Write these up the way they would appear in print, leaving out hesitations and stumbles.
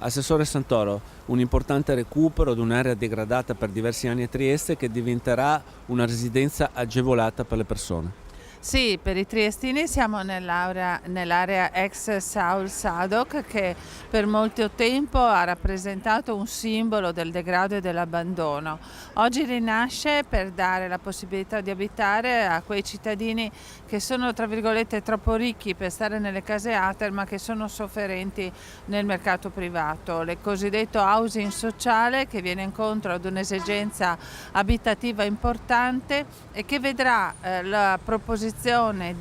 Assessore Santoro, un importante recupero di un'area degradata per diversi anni a Trieste che diventerà una residenza agevolata per le persone. Sì, per i triestini siamo nell'area ex Saul Sadok che per molto tempo ha rappresentato un simbolo del degrado e dell'abbandono. Oggi rinasce per dare la possibilità di abitare a quei cittadini che sono tra virgolette troppo ricchi per stare nelle case ATER ma che sono sofferenti nel mercato privato. Il cosiddetto housing sociale che viene incontro ad un'esigenza abitativa importante e che vedrà la proposizione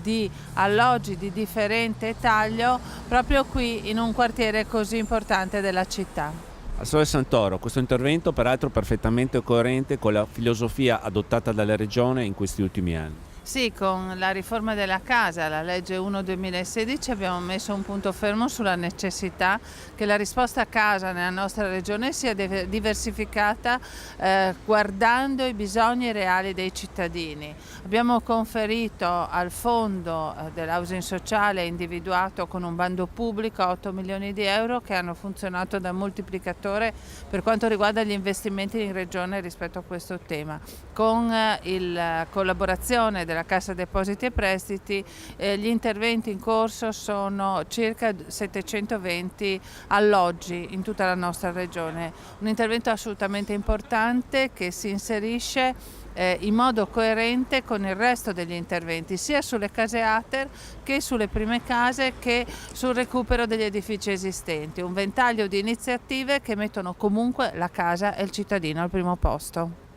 di alloggi di differente taglio proprio qui in un quartiere così importante della città. Assessore Santoro, questo intervento peraltro perfettamente coerente con la filosofia adottata dalla Regione in questi ultimi anni. Sì, con la riforma della casa, la legge 1/2016, abbiamo messo un punto fermo sulla necessità che la risposta a casa nella nostra regione sia diversificata guardando i bisogni reali dei cittadini. Abbiamo conferito al fondo dell'housing sociale individuato con un bando pubblico 8 milioni di euro che hanno funzionato da moltiplicatore per quanto riguarda gli investimenti in regione rispetto a questo tema. Con la collaborazione della Cassa Depositi e Prestiti, gli interventi in corso sono circa 720 alloggi in tutta la nostra regione. Un intervento assolutamente importante che si inserisce in modo coerente con il resto degli interventi, sia sulle case ATER che sulle prime case che sul recupero degli edifici esistenti. Un ventaglio di iniziative che mettono comunque la casa e il cittadino al primo posto.